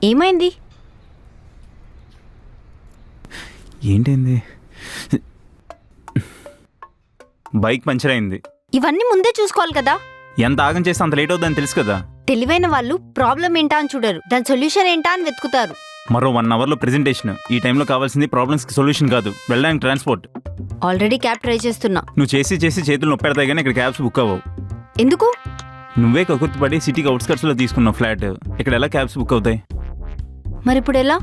ఏమైంది? ఏంటైంది? Bike puncture అయింది. ఇవన్నీ ముందే చూసుకోవాలి కదా. ఎంత ఆగం చేస్తే అంత లేట్ అవుతుందని తెలుసు కదా. తెలివైన వాళ్ళు ప్రాబ్లం ఏంటా అని చూడరు, దాని సొల్యూషన్ ఏంటా అని వెతుకుతారు. మరో 1 అవర్లో ప్రెజెంటేషన్. ఈ టైంలో కావాల్సింది ప్రాబ్లమ్స్కి సొల్యూషన్ కాదు, వెళ్ళడానికి ట్రాన్స్పోర్ట్. ఆల్రెడీ క్యాబ్ ట్రై చేస్తున్నా. నువ్వు చేసి చేతులు నొప్పెడతాయి కానీ ఇక్కడ క్యాబ్స్ బుక్ అవ్వవు. ఎందుకు? నువ్వే కకుర్తిపడి సిటీకి అవుట్స్కట్స్లో తీసుకున్నావు ఫ్లాట్. ఇక్కడ ఎలా క్యాబ్స్ బుక్ అవుతాయి? మరి ఇప్పుడు ఎలా?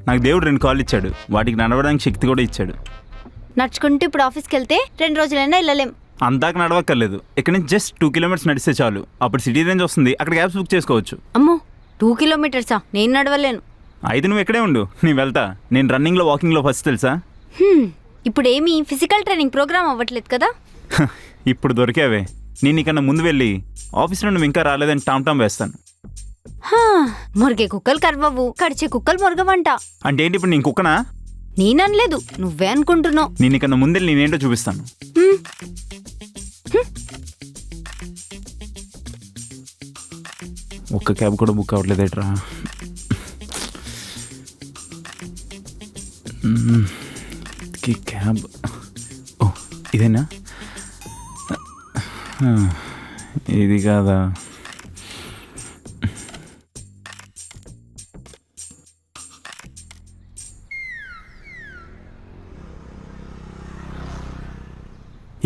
నాకు దేవుడు 2 కాళ్ళు ఇచ్చాడు, వాటికి నడవడానికి శక్తి కూడా ఇచ్చాడు. నడుచుకుంటూ ఇప్పుడు ఆఫీస్కి వెళ్తే 2 రోజులైనా వెళ్ళలేం. అందాక నడవక్కర్లేదు, ఇక్కడ నుంచి జస్ట్ 2 కిలోమీటర్స్ నడిస్తే చాలు. అప్పుడు సిటీ రేంజ్ వస్తుంది, అక్కడ క్యాబ్స్ బుక్ చేసుకోవచ్చు. అమ్మో, 2 కిలోమీటర్సా? నేను నడవలేను. అయితే నువ్వు ఎక్కడే ఉండు, నేను వెళ్తా. నేను రన్నింగ్లో వాకింగ్లో ఫస్ట్ తెలుసా. ఇప్పుడు ఏమీ ఫిజికల్ ట్రైనింగ్ ప్రోగ్రామ్ అవ్వట్లేదు కదా. ఇప్పుడు దొరికావే. నేను నీకన్నా ముందు వెళ్ళి ఆఫీస్లో నువ్వు ఇంకా రాలేదని టామ్ వేస్తాను. మురిగే కుక్కలు కరవవు, కడిచే కుక్కలు మురగవంట. అంటే ఏంటి ఇప్పుడు నేను కుక్కనా? నేననలేదు, నువ్వే అనుకుంటున్నావు. నేను నీకన్నా ముందెళ్ళి నేనేంటో చూపిస్తాను. ఒక్క క్యాబ్ కూడా బుక్ అవ్వట్లేదేట్రా. క్యాబ్ ఓ ఇదేనా? ఇది కాదా?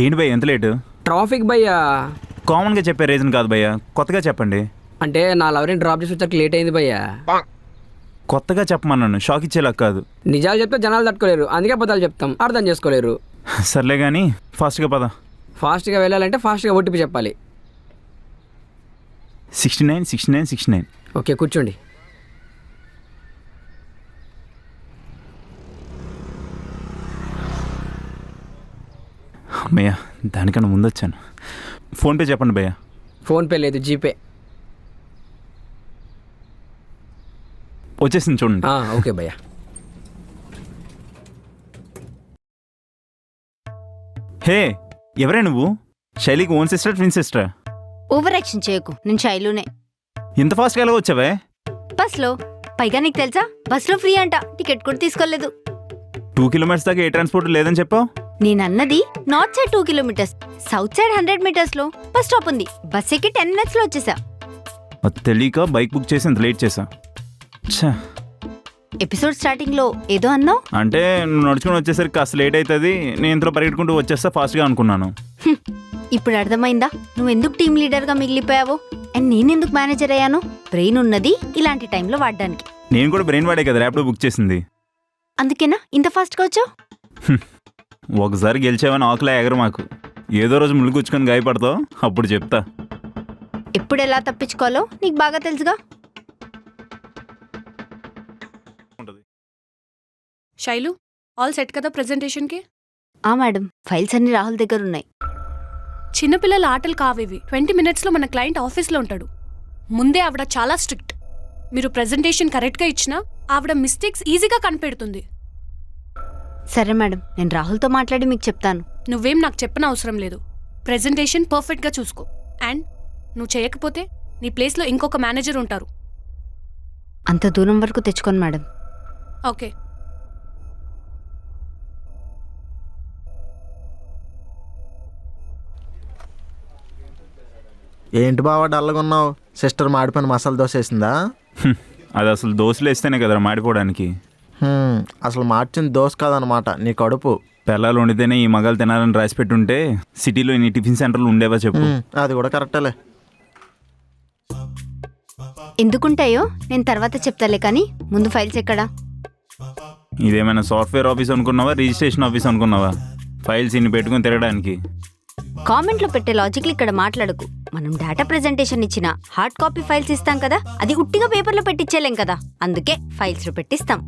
ఏంటి భయ్య ఎంత లేటు? ట్రాఫిక్ భయ్యా. కామన్గా చెప్పే రీజన్ కాదు భయ్య, కొత్తగా చెప్పండి. అంటే నా లవరీని డ్రాప్ చేసి వచ్చాక లేట్ అయింది భయ్యా. కొత్తగా చెప్పమన్నాను, షాక్ ఇచ్చేలా కాదు. నిజాలు చెప్తే జనాలు తట్టుకోలేరు, అందుకే అబద్ధాలు చెప్తాం, అర్థం చేసుకోలేరు. సర్లే కానీ ఫాస్ట్గా పద. ఫాస్ట్గా వెళ్ళాలంటే ఫాస్ట్గా ఓటీపీ చెప్పాలి. 69 69 69. ఓకే, కూర్చోండి. భయ్యా దానికన్నా ముందు వచ్చాను. ఫోన్పే చెప్పండి భయ్యా. ఫోన్పే లేదు, జీపే. వచ్చేసింది చూడండి. ఓకే భయ్యా. హే, ఎవరే నువ్వు? శైలికి ఓన్ సిస్టర్, ట్విన్ సిస్టరా? ఓవర్ యాక్షన్ చేయకు, నేను శైలునే. ఇంత ఫాస్ట్గా ఎలా వచ్చావే? బస్లో. పైగా నీకు తెలుసా, బస్లో ఫ్రీ అంట, టికెట్ కూడా తీసుకోలేదు. 2 కిలోమీటర్స్ దాకా ఏ ట్రాన్స్పోర్ట్ లేదని చెప్పావు. నేనన్నది north side 2 kilometers, south side 100 meters లో బస్ స్టాప్ ఉంది. బస్ ఎక్కి 10 minutes లో వచ్చేసా. అది తెలియక బైక్ బుక్ చేసి ఇంత లేట్ చేసా. ఎపిసోడ్ స్టార్టింగ్ లో ఏదో అన్నావు. అంటే నువ్వు నడుచుకుని వచ్చేసరికి కాస్త లేట్ అవుతుంది, నేను ఇంతలో పరిగెట్టుకుంటూ వచ్చేస్తా ఫాస్ట్గా అనుకున్నాను. ఇప్పుడు అర్థమైందా నువ్వు ఎందుకు టీమ్ లీడర్ గా మిగిలిపోయావో, అండ్ నేనెందుకు మేనేజర్ అయ్యాను? బ్రెయిన్ ఉన్నది ఇలాంటి టైంలో వాడడానికి. నేను కూడా బ్రెయిన్ వాడే కదా ర్యాపిడో బుక్ చేసింది. అందుకేనా ఇంత ఫాస్ట్ గా వచ్చావు? ఒకసారి గెలిచావని ఆకులా ఎగరు మాకు. ఏదో రోజు ముళ్ళు గుచ్చుకొని గాయపడతావు, అప్పుడు చెప్తా. ఎప్పుడు ఎలా తప్పించుకోవాలో నీకు బాగా తెలుసుగా. శైలు, ఆల్ సెట్ కదా ప్రెజెంటేషన్కి? మేడం, ఫైల్స్ అన్ని రాహుల్ దగ్గర ఉన్నాయి. చిన్నపిల్లల ఆటలు కావేవి. 20 minutesలో మన క్లయింట్ ఆఫీస్లో ఉంటాడు. ముందే ఆవిడ చాలా స్ట్రిక్ట్. మీరు ప్రెజెంటేషన్ కరెక్ట్గా ఇచ్చినా ఆవిడ మిస్టేక్స్ ఈజీగా కనిపెడుతుంది. సరే మేడం, నేను రాహుల్తో మాట్లాడి మీకు చెప్తాను. నువ్వేం నాకు చెప్పన అవసరం లేదు. ప్రెజెంటేషన్ పర్ఫెక్ట్గా చూసుకో. అండ్ నువ్వు చేయకపోతే నీ ప్లేస్లో ఇంకొక మేనేజర్ ఉంటారు. అంత దూరం వరకు తెచ్చుకోను మేడం. ఓకే. ఏంటి బావ డల్గా ఉన్నావు? సిస్టర్ మాడిపోయిన మసాలా దోశ వేసిందా? అది అసలు దోశలు వేస్తేనే కదరా మాడిపోవడానికి. అసలు మార్చింది దోశ కాదనమాట, నీ కడుపు. పిల్లలు వండితేనే ఈ మగాలు తినాలని రాసి పెట్టుంటే సిటీలో ఇన్ని టిఫిన్ సెంటర్లు ఉండేవా చెప్పు. అది కూడా కరెక్టేలే. ఎందుకుంటాయో నేను తర్వాత చెప్తాలే, కానీ ముందు ఫైల్స్ ఎక్కడా? ఇదేమైనా సాఫ్ట్వేర్ ఆఫీస్ అనుకున్నావా, రిజిస్ట్రేషన్ ఆఫీస్ అనుకున్నావా? ఫైల్స్ ఇన్ని పెట్టుకుని తిరగడానికి. కామెంట్లో పెట్టే లాజిక్లు ఇక్కడ మాట్లాడకు. మనం డేటా ప్రెజెంటేషన్ ఇచ్చిన హార్డ్ కాపీ ఫైల్స్ ఇస్తాం కదా, అది ఉట్టిగా పేపర్లో పెట్టించేలేం కదా, అందుకే ఫైల్స్ లో పెట్టిస్తాం.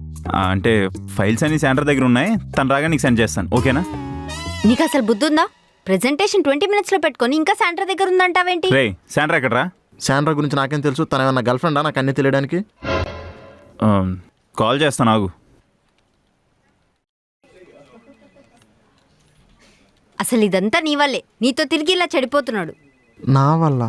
అంటే ఫైల్స్ అన్ని సెంటర్ దగ్గర ఉన్నాయి, తను రాగా నీకు సెండ్ చేస్తాను, ఓకేనా? నీకు అసలు బుద్ధి ఉందా? ప్రెజెంటేషన్ 20 minutes లో పెట్టుకొని ఇంకా సెంటర్ దగ్గర ఉందంటావేంటి? రే, సెంటర్ ఎక్కడరా? శాండ్రా గురించి నాకేం తెలుసు? తన ఏమన్నా గర్ల్ ఫ్రెండా నాకు అన్నీ తెలియడానికి? కాల్ చేస్తాను ఆగు. అసలు ఇదంతా నీ వల్లే, నీతో తిరిగి ఇలా చెడిపోతున్నాడు. నా వల్ల?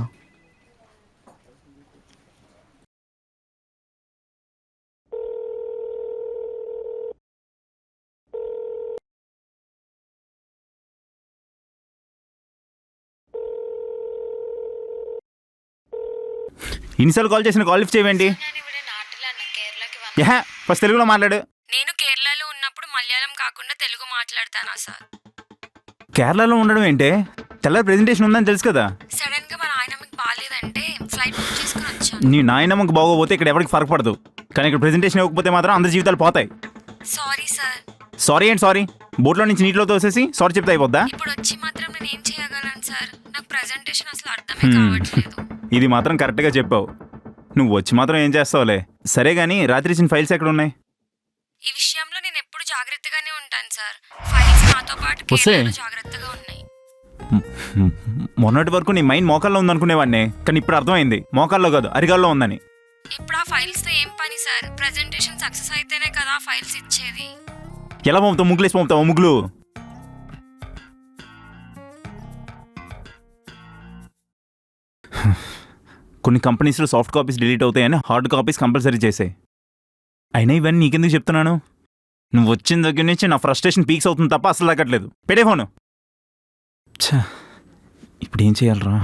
ఇన్నిసార్లు కాల్ చేసిన కాల్ లిఫ్ట్ చేయవేంటి? యహ ఫస్ట్ తెలుగులో మాట్లాడు. నేను కేరళలో ఉన్నప్పుడు మలయాళం కాకుండా తెలుగు మాట్లాడతానా సార్? కేరళలో ఉండడం ఏంటే? తెల్లారి ప్రెజెంటేషన్ ఉందని తెలుసు కదా. సడన్ గా మా నాయనమ్మకి బాగాలేదంటే ఫ్లైట్ బుక్ చేసుకుని వచ్చాను. నీ నాయనమ్మకి బాగోపోతే ఇక్కడ ఎవరికి ఫరక పడదు, కానీ ఇక్కడ ప్రెజెంటేషన్ ఇవ్వకపోతే మాత్రం అందరి జీవితాలు పోతాయి. Sorry sir. సారీ ఏంటి సారీ? బోట్లో నుంచి నీటిలో తోసేసి సారీ చెప్తే అయిపోద్దా? ఇప్పుడు వచ్చి మాత్రం నేను ఏం చేయగలను సార్? నాకు ప్రెజెంటేషన్ అసలు అర్థమే కావట్లేదు. ఇది మాత్రం కరెక్ట్గా చెప్పావు. నువ్వు వచ్చి మాత్రం ఏం చేస్తావులే. సరే కానీ రాత్రి ఇచ్చిన ఫైల్స్ ఎక్కడ ఉన్నాయి? ఈ విషయంలో నేను ఎప్పుడు జాగ్రత్తగానే ఉంటాను సార్. ఫైల్స్ నాతో పాటు వస్తే? కేరళలో జాగ్రత్తగా ఉన్నాయి. మొన్నటి వరకు నీ మైండ్ మోకాల్లో ఉందనుకునేవాడిని, కానీ ఇప్పుడు అర్థమైంది మోకాల్లో కాదు అరిగాల్లో ఉందని. ఇప్పుడు ఆ ఫైల్స్ తో ఏం పని సార్? ప్రెజెంటేషన్ సక్సెస్ అయితేనే కదా ఫైల్స్ ఇచ్చేది. ఎలా పంపుతావు? ముగ్గులేసి పంపుతావు ముగ్గులు? కొన్ని కంపెనీస్లో సాఫ్ట్ కాపీస్ డిలీట్ అవుతాయని హార్డ్ కాపీస్ కంపల్సరీ చేసాయి. అయినా ఇవన్నీ నీకెందుకు చెప్తున్నాను? నువ్వు వచ్చిన దగ్గర నుంచి నా ఫ్రస్ట్రేషన్ పీక్స్ అవుతుంది తప్ప అసలు తగ్గట్లేదు. పెట్టే ఫోను. ఛా, ఇప్పుడు ఏం చేయాలరా?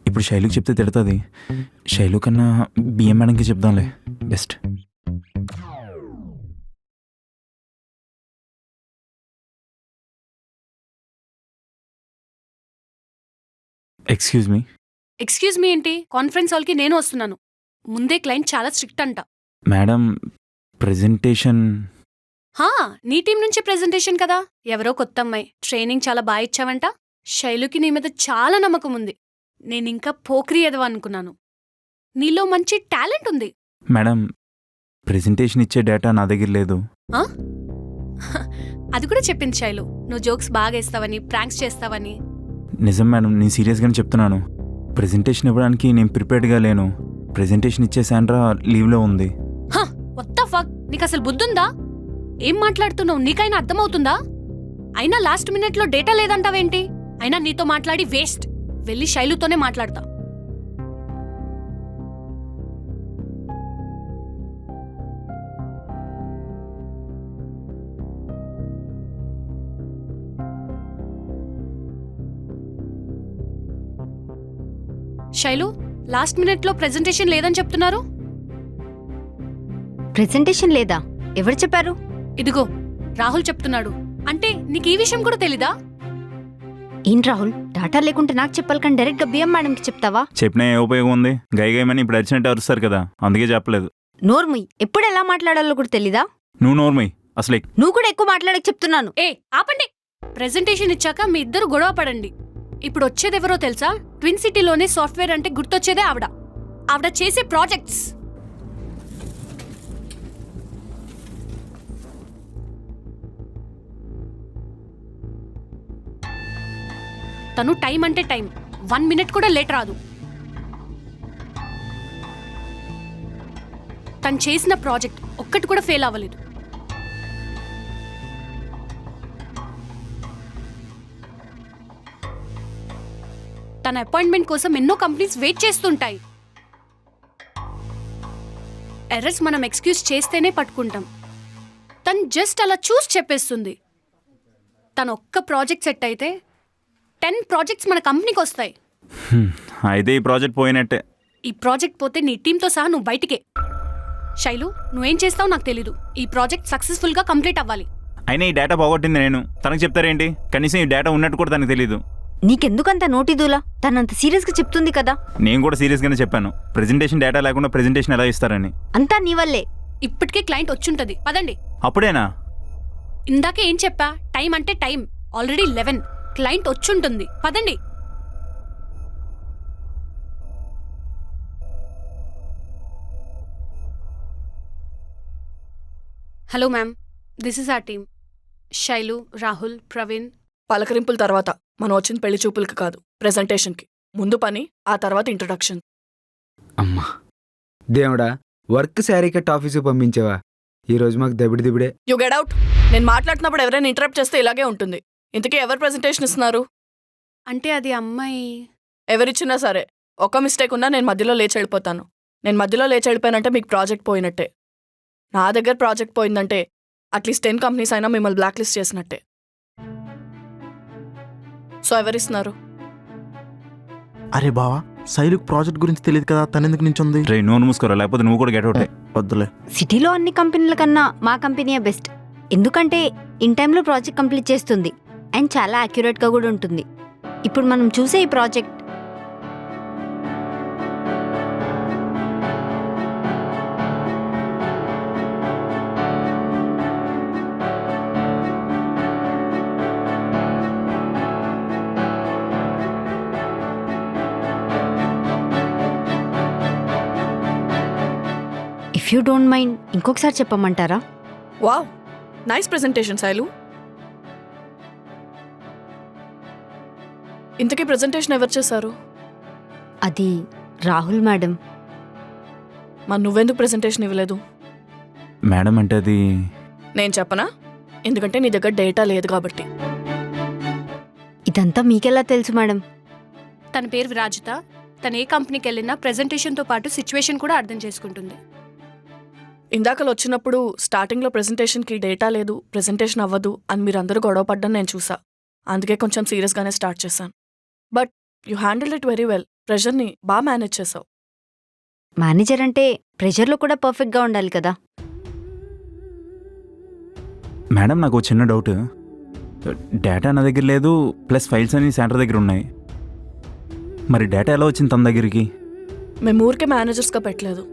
ఇప్పుడు శైలుకి చెప్తే తిడుతుంది. శైలు కన్నా బిఎం మేడంకి చెప్దాంలే, best. Excuse me. Excuse me ఏంటి? కాన్ఫరెన్స్ హాల్కి నేను వస్తున్నాను. ముందే క్లయింట్ చాలా స్ట్రిక్ట్ అంట. Madam presentation. హా, నీ టీం నుంచి ప్రెజెంటేషన్ కదా. ఎవరో కొత్త అమ్మాయి. ట్రైనింగ్ చాలా బాగా ఇచ్చావంట. శైలుకి నీ మీద చాలా నమ్మకం ఉంది. నేనింకా పోక్రీ ఎదవా అనుకున్నాను. నీలో మంచి టాలెంట్ ఉంది. మేడం ప్రెజెంటేషన్ ఇచ్చే డేటా నా దగ్గర లేదు. ఆ? అది కూడా చెప్పింది శైలు. నువ్వు జోక్స్ బాగా వేస్తావని, ప్రాంక్స్ చేస్తావని. నిజం మేడం, నేను సీరియస్గానే చెప్తున్నాను. ప్రెజెంటేషన్ ఇవ్వడానికి నేను ప్రిపేర్డ్గా లేను. ప్రెజెంటేషన్ ఇచ్చే శాండ్రా లీవ్లో ఉంది. What the fuck? నీకు అసలు బుద్ధుందా? ఏం మాట్లాడుతున్నావు? నీకైనా అర్థమవుతుందా? అయినా లాస్ట్ మినిట్లో డేటా లేదంటావేంటి? అయినా నీతో మాట్లాడి వేస్ట్. వెళ్ళి శైలుతోనే మాట్లాడతా. శైలు, లాస్ట్ మినిట్లో ప్రెజెంటేషన్ లేదని చెప్తున్నారు. ప్రెజెంటేషన్ లేదా? ఎవరు చెప్పారు? ఇదిగో రాహుల్ చెప్తున్నాడు. అంటే నీకు ఈ విషయం కూడా తెలీదా? ఏం రాహుల్, డాటా లేకుంటే నాకు చెప్పాలి కానీ డైరెక్ట్ గా బిఎం మేడంకి చెప్తావా? చెప్పినా ఏ ఉపయోగం ఉంది? గైమని ఇప్పుడు అరిచినట్టు అరుస్తారు కదా, అందుకే చెప్పలేదు. నోర్ముయ్, ఎప్పుడు ఎలా మాట్లాడాలో కూడా తెలీదా? నువ్వు నోర్మై అసలే. నువ్వు కూడా ఎక్కువ మాట్లాడక చెప్తున్నాను. ఏ ఆపండి. ప్రెజెంటేషన్ ఇచ్చాక మీ ఇద్దరు గొడవ పడండి. ఇప్పుడు వచ్చేదెవరో తెలుసా? ట్విన్ సిటీలోనే సాఫ్ట్వేర్ అంటే గుర్తొచ్చేదే ఆవిడ. ఆవిడ చేసే ప్రాజెక్ట్స్. తను టైం అంటే టైం. 1 మినిట్ కూడా లేట్ రాదు. తను చేసిన ప్రాజెక్ట్ ఒక్కటి కూడా ఫెయిల్ అవ్వలేదు. తన అపాయింట్మెంట్ కోసం ఎన్నో కంపెనీస్ వెయిట్ చేస్తుంటాయి. ఎర్రర్స్ మనం ఎక్స్క్యూజ్ చేస్తేనే పట్టుకుంటాం. తను జస్ట్ అలా చూసి చెప్పేస్తుంది. తన ఒక్క ప్రాజెక్ట్ సెట్ అయితే 10 ప్రాజెక్ట్స్ మన కంపెనీకి వస్తాయి. అయితే ఈ ప్రాజెక్ట్ పోయినట్టే. ఈ ప్రాజెక్ట్ పోతే నీ టీంతో సహా నువ్వు బయటికే. శైలు, నువ్వేం చేస్తావు నాకు తెలీదు. ఈ ప్రాజెక్ట్ సక్సెస్ఫుల్గా కంప్లీట్ అవ్వాలి. అయినా ఈ డేటా పోగొట్టింది నేను. తనకు చెప్తారేంటి? కనీసం ఈ డేటా ఉన్నట్టు కూడా తనకు తెలీదు. నీకెందుకంత నోటిదూలా? తనంత సీరియస్ గా చెప్తుంది కదా. నేను కూడా సీరియస్గానే చెప్పాను. ప్రెజెంటేషన్ డేటా లేకుండా ప్రెజెంటేషన్ ఎలా ఇస్తారని. అంతా నీ వల్లే. ఇప్పటికే క్లయింట్ వచ్చుంటది. పదండి. అప్పుడేనా? ఇందాకే ఏం చెప్పా? టైం అంటే టైం. ఆల్రెడీ 11. క్లయింట్ వచ్చుంటుంది. పదండి. Hello ma'am, this is our team. Shailu, Rahul, Praveen. పలకరింపుల తర్వాత మనం వచ్చిన పెళ్లి చూపులకి కాదు, ప్రెజెంటేషన్కి. ముందు పని, ఆ తర్వాత ఇంట్రొడక్షన్. అమ్మా దేవుడా, వర్క్ శారీ కట్ ఆఫీసు పంపించావా? ఈరోజు మాకు దబిడిదిబిడే. You get out. నేను మాట్లాడుతున్నప్పుడు ఎవరైనా ఇంటరప్ట్ చేస్తే ఇలాగే ఉంటుంది. ఇంతకీ ఎవరు ప్రెజెంటేషన్ ఇస్తున్నారు? అంటే అది అమ్మాయి. ఎవరిచ్చినా సరే, ఒక మిస్టేక్ ఉన్నా నేను మధ్యలో లేచి వెళ్ళిపోతాను. నేను మధ్యలో లేచి వెళ్ళిపోయానంటే మీకు ప్రాజెక్ట్ పోయినట్టే. నా దగ్గర ప్రాజెక్ట్ పోయిందంటే అట్లీస్ట్ 10 కంపెనీస్ అయినా మిమ్మల్ని బ్లాక్ లిస్ట్ చేసినట్టే. సో ఎవరిస్తున్నారు? అరే బావా, శైలుకి ప్రాజెక్ట్ గురించి తెలియదు కదా, తనెందుకు నించుంది? రే నోరు మూసుకోరా, లేకపోతే నువ్వు కూడా గెట్ అవుట్. వద్దులే. సిటీలో అన్ని కంపెనీల కన్నా మా కంపెనీయే బెస్ట్. ఎందుకంటే ఇన్ టైంలో ప్రాజెక్ట్ కంప్లీట్ చేస్తుంది అండ్ చాలా యాక్యురేట్గా కూడా ఉంటుంది. ఇప్పుడు మనం చూసే ఈ project if you don't mind ఇంకొకసారి చెప్పమంటారా? Wow, nice presentation Shailu. ఇంతకీ ప్రెజెంటేషన్ ఎవరు చేశారు? అది రాహుల్ మేడం. మరి నువ్వెందుకు ప్రెజెంటేషన్ ఇవ్వలేదు? మేడం అంటే అది నేను చెప్పనా? ఎందుకంటే నీ దగ్గర డేటా లేదు కాబట్టి. ఇదంతా మీకెలా తెలుసు మేడం? తన పేరు విరాజిత. తను ఏ కంపెనీకి వెళ్ళినా ప్రెజెంటేషన్తో పాటు సిచ్యువేషన్ కూడా అర్థం చేసుకుంటుంది. ఇందాకలు వచ్చినప్పుడు స్టార్టింగ్లో ప్రెజెంటేషన్కి డేటా లేదు, ప్రెజెంటేషన్ అవ్వదు అని మీరందరూ గొడవ పడ్డం నేను చూసా. అందుకే కొంచెం సీరియస్గానే స్టార్ట్ చేశాను. But you handle it very well. ప్రెషర్ని బాగా మేనేజ్ చేసావు. మేనేజర్ అంటే ప్రెషర్లో కూడా పర్ఫెక్ట్గా ఉండాలి కదా. మేడం నాకు చిన్న డౌట్. డేటా నా దగ్గర లేదు, ప్లస్ ఫైల్స్ అన్ని సెంటర్ దగ్గర ఉన్నాయి. మరి డేటా ఎలా వచ్చింది తన దగ్గరికి? మేము ఊరికే మేనేజర్స్గా పెట్టలేదు.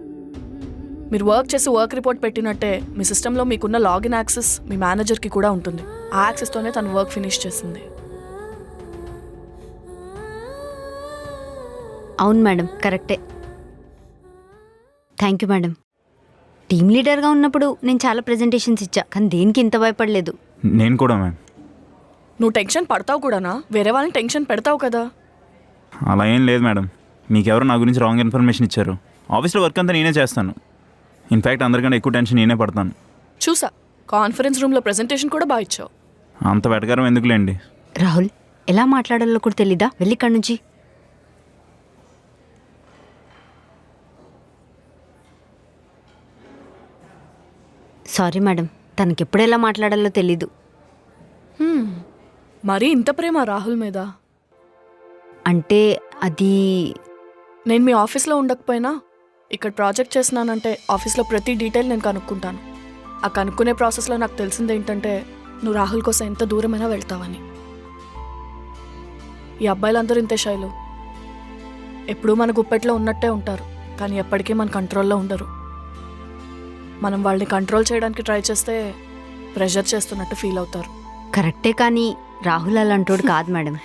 మీరు వర్క్ చేసి వర్క్ రిపోర్ట్ పెట్టినట్టే మీ సిస్టంలో మీకున్న లాగిన్ యాక్సెస్ మీ మేనేజర్కి కూడా ఉంటుంది. ఆ యాక్సెస్తోనే తను వర్క్ ఫినిష్ చేసింది. అవును మేడం, కరెక్టే. Thank you madam. టీమ్ లీడర్గా ఉన్నప్పుడు నేను చాలా ప్రెజెంటేషన్స్ ఇచ్చా, కానీ దేనికి ఇంత భయపడలేదు. నేను కూడా మ్యామ్. నువ్వు టెన్షన్ పడతావు కూడానా? వేరే వాళ్ళని టెన్షన్ పెడతావు కదా. అలా ఏం లేదు మేడం. మీకెవరో నా గురించి రాంగ్ ఇన్ఫర్మేషన్ ఇచ్చారు. ఆఫీస్లో వర్క్ అంతా నేనే చేస్తాను. ఇన్ఫ్యాక్ట్ అందరికన్నా ఎక్కువ టెన్షన్ నేనే పడతాను. చూసా, కాన్ఫరెన్స్ రూమ్లో ప్రెజెంటేషన్ కూడా బాగా ఇచ్చావు. అంత వెటకారం ఎందుకులేండి. రాహుల్, ఎలా మాట్లాడాలో కూడా తెలీదా? వెళ్ళి ఇక్కడి నుంచి. సారీ మేడం, తనకెప్పుడు ఎలా మాట్లాడాలో తెలీదు. మరీ ఇంత ప్రేమ రాహుల్ మీద? అంటే అది నేను మీ ఆఫీస్లో ఉండకపోయినా ఇక్కడ ప్రాజెక్ట్ చేస్తున్నానంటే ఆఫీస్లో ప్రతి డీటెయిల్ నేను కనుక్కుంటాను. ఆ కనుక్కునే ప్రాసెస్లో నాకు తెలిసింది ఏంటంటే నువ్వు రాహుల్ కోసం ఎంత దూరమైనా వెళ్తావని. ఈ అబ్బాయిలందరూ ఇంతే శైలు. ఎప్పుడూ మన గుప్పెట్లో ఉన్నట్టే ఉంటారు, కానీ ఎప్పటికీ మన కంట్రోల్లో ఉండరు. మనం వాళ్ళని కంట్రోల్ చేయడానికి ట్రై చేస్తే ప్రెషర్ చేస్తున్నట్టు ఫీల్ అవుతారు. కరెక్టే, కానీ రాహుల్ అలాంటోడు కాదు మేడం.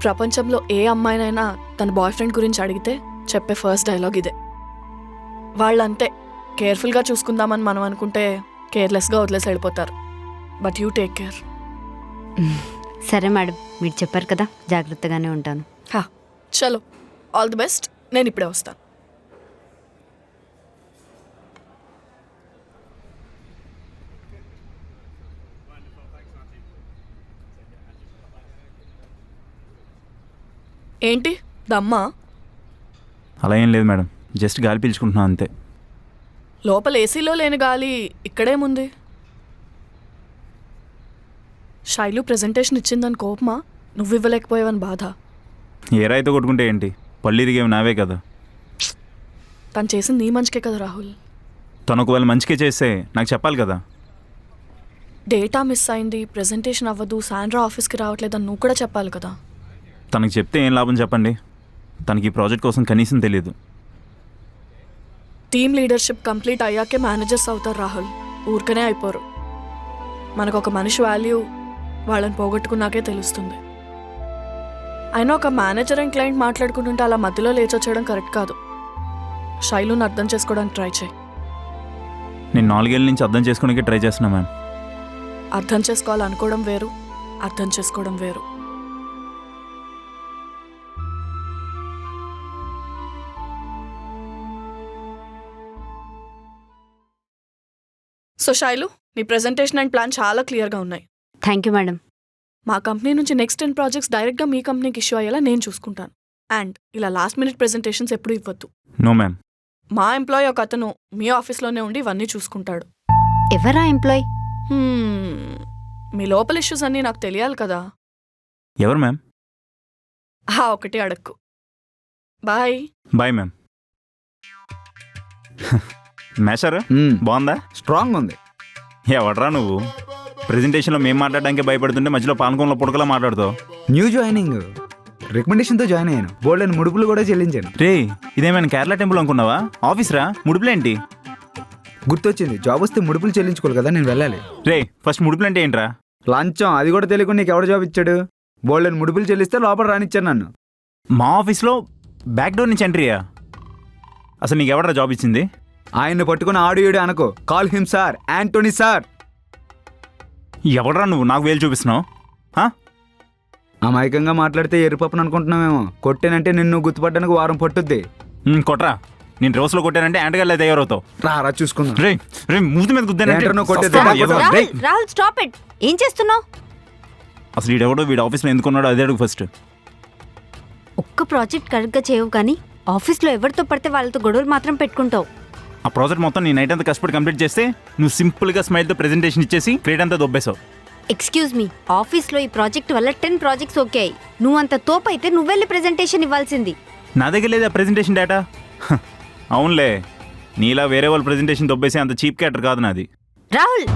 ప్రపంచంలో ఏ అమ్మాయినైనా తన బాయ్ ఫ్రెండ్ గురించి అడిగితే చెప్పే ఫస్ట్ డైలాగ్ ఇదే. వాళ్ళంతే, కేర్ఫుల్గా చూసుకుందామని మనం అనుకుంటే కేర్లెస్గా వదిలేసి వెళ్ళిపోతారు. But you take care. సరే మేడం, మీరు చెప్పారు కదా, జాగ్రత్తగానే ఉంటాను. చలో, ఆల్ ది బెస్ట్. నేను ఇప్పుడే వస్తాను. ఏంటి దమ్మా? అలా ఏం లేదు మేడం, జస్ట్ గాలి పీల్చుకుంటున్నాను అంతే. లోపల ఏసీలో లేని గాలి ఇక్కడేముంది? శైలు ప్రెజెంటేషన్ ఇచ్చిందని కోపమా? నువ్వు ఇవ్వలేకపోయావని బాధ? ఏ రాయితో కొట్టుకుంటే ఏంటి, పళ్ళు ఇరిగేవి నావే కదా. తను చేసింది నీ మంచికే కదా రాహుల్. తను ఒకవేళ మంచిగా చేస్తే నాకు చెప్పాలి కదా. డేటా మిస్ అయింది, ప్రెజెంటేషన్ అవ్వదు, శాండ్రా ఆఫీస్కి రావట్లేదని నువ్వు కూడా చెప్పాలి కదా. తనకి చెప్తే ఏం లాభం చెప్పండి? తనకి ఈ ప్రాజెక్ట్ కోసం కనీసం తెలియదు. టీమ్ లీడర్షిప్ కంప్లీట్ అయ్యాకే మేనేజర్స్ అవుతారు రాహుల్, ఊరికనే అయిపోరు. మనకు ఒక మనిషి వాల్యూ వాళ్ళని పోగొట్టుకున్నాకే తెలుస్తుంది. అయినా ఒక మేనేజర్ అండ్ క్లయింట్ మాట్లాడుకుంటుంటే అలా మధ్యలో లేచొచ్చేయడం కరెక్ట్ కాదు. శైలుని అర్థం చేసుకోవడానికి ట్రై చేయి. నేను 4 ఏళ్ళ నుంచి అర్థం చేసుకోవడానికి ట్రై చేస్తున్నా మ్యామ్. అర్థం చేసుకోవాలనుకోవడం వేరు, అర్థం చేసుకోవడం వేరు. సో శైలు, నీ ప్రెజెంటేషన్ అండ్ ప్లాన్ చాలా క్లియర్గా ఉన్నాయి. Thank you madam. మా కంపెనీ నుంచి నెక్స్ట్ 10 ప్రాజెక్ట్స్ డైరెక్ట్గా మీ కంపెనీకి ఇష్యూ అయ్యేలా నేను చూసుకుంటాను. అండ్ ఇలా లాస్ట్ మినిట్ ప్రెజెంటేషన్స్ ఎప్పుడు ఇవ్వద్దు. No ma'am. మా ఎంప్లాయీ ఒక అతను మీ ఆఫీస్లోనే ఉండి ఇవన్నీ చూసుకుంటాడు. ఎవరా ఎంప్లాయ్? మీ లోపల ఇష్యూస్ అన్నీ నాకు తెలియాలి కదా. ఎవరు మ్యామ్? ఒకటి అడక్కు. బాయ్. Bye ma'am. మేషర్ బాగుందా? స్ట్రాంగ్ ఉంది. ఎవడరా నువ్వు? ప్రెజెంటేషన్లో మేము మాట్లాడడానికి భయపడుతుంటే మధ్యలో పానకంలో పుడకలా మాట్లాడుతావు. న్యూ జాయినింగ్, రికమెండేషన్తో జాయిన్ అయ్యాను. బోల్డ్ అని ముడుపులు కూడా చెల్లించాను. రే ఇదేమైనా కేరళ టెంపుల్ అనుకున్నావా? ఆఫీస్ రా, ముడుపులేంటి? గుర్తొచ్చింది, జాబ్ వస్తే ముడుపులు చెల్లించుకోవాలి కదా, నేను వెళ్ళాలి. రే ఫస్ట్ ముడుపులంటే ఏంట్రా? లంచం, అది కూడా తెలియకుండా నీకు ఎవడు జాబ్ ఇచ్చాడు? బోల్డ్ అని ముడుపులు చెల్లిస్తే లోపల రానిచ్చాను నన్ను. మా ఆఫీస్లో బ్యాక్ డోర్ నుంచి ఎంట్రీయా? అసలు నీకు ఎవడరా జాబ్ ఇచ్చింది? ఆయన్ని పట్టుకుని ఆడు ఏడు అనుకో, call him sir, Anthony sir. ఎవడరా నువ్వు నాకు వేలు చూపిస్తున్నావు? అమాయకంగా మాట్లాడితే ఎరుపప్పని అనుకుంటున్నామేమో. కొట్టేనంటే నిన్ను గుర్తుపట్టడానికి వారం పట్టుద్ది. కొట్రా. నేను రోజులో కొట్టానంటే యాంటగాళ్ళే తయారవుతావు. రారా చూసుకుందాం. రే రే మూతి మీద ఏంట్రా నువ్వు కొట్టేది? గుద్దానంటే రాహుల్ స్టాప్ ఇట్. ఏం చేస్తున్నావు? అసలు వీడెవడో వీడు ఆఫీస్లో ఎందుకున్నాడో అదే అడుగు ఫస్ట్. ఒక్క ప్రాజెక్ట్ కరెక్ట్గా చేయవు కానీ ఆఫీస్లో ఎవరితో పడితే వాళ్ళతో గొడవలు మాత్రం పెట్టుకుంటావు. ఆ ప్రాజెక్ట్ మొత్తం నీ నైట్ అంతా కష్టపడి కంప్లీట్ చేస్తే నువ్వు సింపుల్గా స్మైల్తో ప్రెజెంటేషన్ ఇచ్చేసి క్రెడిట్ అంతా దొబ్బేశావు. ఎక్స్క్యూజ్ మీ, ఆఫీస్లో ఈ ప్రాజెక్ట్ వల్ల 10 ప్రాజెక్ట్స్ ఓకే అయ్యి నువ్వు అంత తోపు అయితే నువ్వెళ్ళి ప్రెజెంటేషన్ ఇవ్వాల్సింది. నా దగ్గర లేదా ప్రెజెంటేషన్ డేటా? అవునులే, నీలా వేరే వాళ్ళ ప్రెజెంటేషన్ దొబ్బేసి అంత చీప్ క్యాటర్ కాదు నాది. రాహుల్